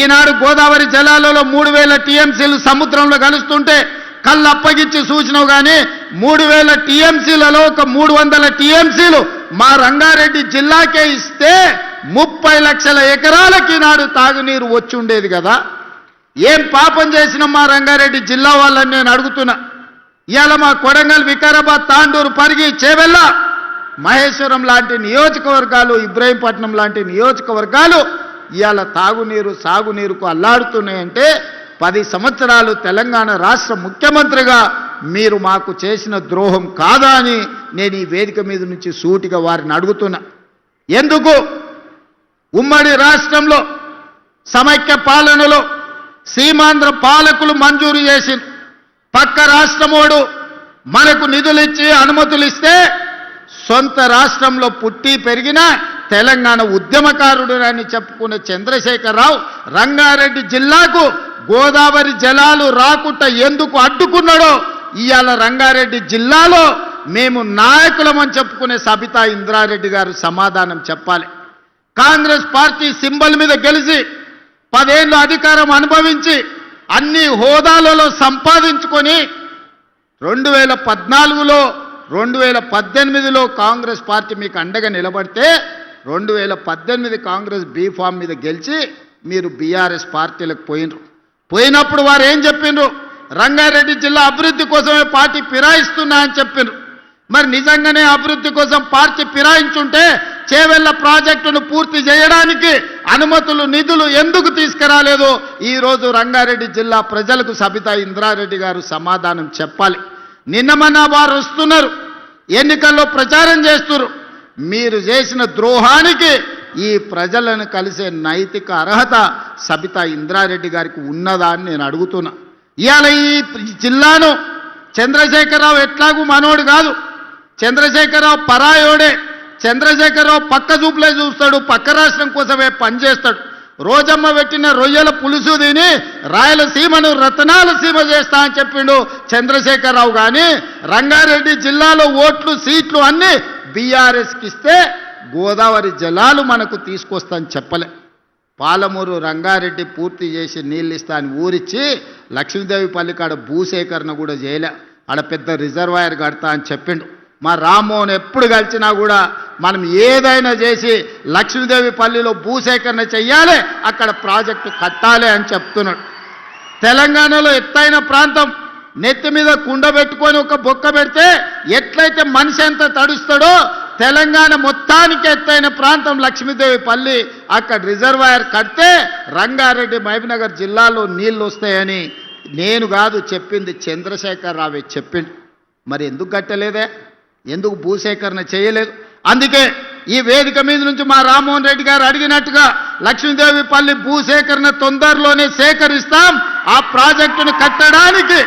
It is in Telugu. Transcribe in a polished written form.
ఈనాడు గోదావరి జలాలలో 3000 టీఎంసీలు సముద్రంలో కలుస్తుంటే కళ్ళు అప్పగించి సూచనవు కానీ 3000 టీఎంసీలలో ఒక 300 టీఎంసీలు మా రంగారెడ్డి జిల్లాకే ఇస్తే 30 లక్షల ఎకరాలకి ఈనాడు తాగునీరు వచ్చి ఉండేది కదా. ఏం పాపం చేసిన మా రంగారెడ్డి జిల్లా వాళ్ళని నేను అడుగుతున్నా. ఇవాళ మా కొడంగల్, వికారాబాద్, తాండూరు, పరిగి, చేవెళ్ళ, మహేశ్వరం లాంటి నియోజకవర్గాలు, ఇబ్రహీంపట్నం లాంటి నియోజకవర్గాలు ఇవాళ తాగునీరు, సాగునీరుకు అల్లాడుతున్నాయంటే 10 సంవత్సరాలు తెలంగాణ రాష్ట్ర ముఖ్యమంత్రిగా మీరు మాకు చేసిన ద్రోహం కాదా అని నేను ఈ వేదిక మీద నుంచి సూటిగా వారిని అడుగుతున్నా. ఎందుకు ఉమ్మడి రాష్ట్రంలో సమైక్య పాలనలో సీమాంధ్ర పాలకులు మంజూరు చేసి పక్క రాష్ట్రమోడు మనకు నిధులిచ్చి అనుమతులు ఇస్తే సొంత రాష్ట్రంలో పుట్టి పెరిగిన తెలంగాణ ఉద్యమకారుడు అని చెప్పుకునే చంద్రశేఖరరావు రంగారెడ్డి జిల్లాకు గోదావరి జలాలు రాకుండా ఎందుకు అడ్డుకున్నాడో ఇవాళ రంగారెడ్డి జిల్లాలో మేము నాయకులమని చెప్పుకునే సబితా ఇంద్రారెడ్డి గారు సమాధానం చెప్పాలి. కాంగ్రెస్ పార్టీ సింబల్ మీద గెలిచి 10 ఏళ్ళు అధికారం అనుభవించి అన్ని హోదాలలో సంపాదించుకొని 2014లో 2018లో కాంగ్రెస్ పార్టీ మీకు అండగా నిలబడితే 2018 కాంగ్రెస్ బీఫామ్ మీద గెలిచి మీరు బీఆర్ఎస్ పార్టీలకు పోయినప్పుడు వారు ఏం చెప్పిండ్రు? రంగారెడ్డి జిల్లా అభివృద్ధి కోసమే పార్టీ ఫిరాయిస్తున్నా అని చెప్పిండ్రు. మరి నిజంగానే అభివృద్ధి కోసం పార్టీ ఫిరాయించుంటే చేవెళ్ళ ప్రాజెక్టును పూర్తి చేయడానికి అనుమతులు, నిధులు ఎందుకు తీసుకురాలేదు? ఈరోజు రంగారెడ్డి జిల్లా ప్రజలకు సబితా ఇంద్రారెడ్డి గారు సమాధానం చెప్పాలి. నిన్నమన్న వారు వస్తున్నారు, ఎన్నికల్లో ప్రచారం చేస్తున్నారు. మీరు చేసిన ద్రోహానికి ఈ ప్రజలను కలిసే నైతిక అర్హత సబితా ఇంద్రారెడ్డి గారికి ఉన్నదా అని నేను అడుగుతున్నా. ఇవాళ ఈ జిల్లాను చంద్రశేఖరరావు ఎట్లాగూ మనోడు కాదు, చంద్రశేఖరరావు పరాయోడే. చంద్రశేఖరరావు పక్క చూపులే చూస్తాడు, పక్క రాష్ట్రం కోసమే పనిచేస్తాడు. రోజమ్మ పెట్టిన రొయ్యల పులుసు తిని రాయలసీమను రతనాల సీమ చేస్తా అని చెప్పిండు చంద్రశేఖరరావు. కానీ రంగారెడ్డి జిల్లాలో ఓట్లు, సీట్లు అన్నీ బీఆర్ఎస్కి ఇస్తే గోదావరి జలాలు మనకు తీసుకొస్తాను చెప్పలే. పాలమూరు రంగారెడ్డి పూర్తి చేసి నీళ్ళు ఇస్తా అని ఊరిచ్చి లక్ష్మీదేవి పల్లి కాడ భూసేకరణ కూడా చేయలే. ఆడ పెద్ద రిజర్వాయర్ కడతా అని చెప్పిండు. మా రామ్మోహన్ ఎప్పుడు కలిసినా కూడా మనం ఏదైనా చేసి లక్ష్మీదేవి పల్లిలో భూసేకరణ చెయ్యాలి, అక్కడ ప్రాజెక్టు కట్టాలి అని చెప్తున్నాడు. తెలంగాణలో ఎత్తైన ప్రాంతం, నెత్తి మీద కుండ పెట్టుకొని ఒక బొక్క పెడితే ఎట్లయితే మనిషి ఎంత తడుస్తాడో తెలంగాణ మొత్తానికి ఎత్తైన ప్రాంతం లక్ష్మీదేవి పల్లి, అక్కడ రిజర్వాయర్ కడితే రంగారెడ్డి, మహబూబ్నగర్ జిల్లాలో నీళ్ళు వస్తాయని నేను కాదు చెప్పింది, చంద్రశేఖరరావు చెప్పిండు. మరి ఎందుకు కట్టలేదే? ఎందుకు భూసేకరణ చేయలేదు? అందుకే ఈ వేదిక మీద నుంచి మా రామ్మోహన్ రెడ్డి గారు అడిగినట్టుగా లక్ష్మీదేవి పల్లి భూసేకరణ తొందరలోనే సేకరిస్తాం. ఆ ప్రాజెక్టును కట్టడానికి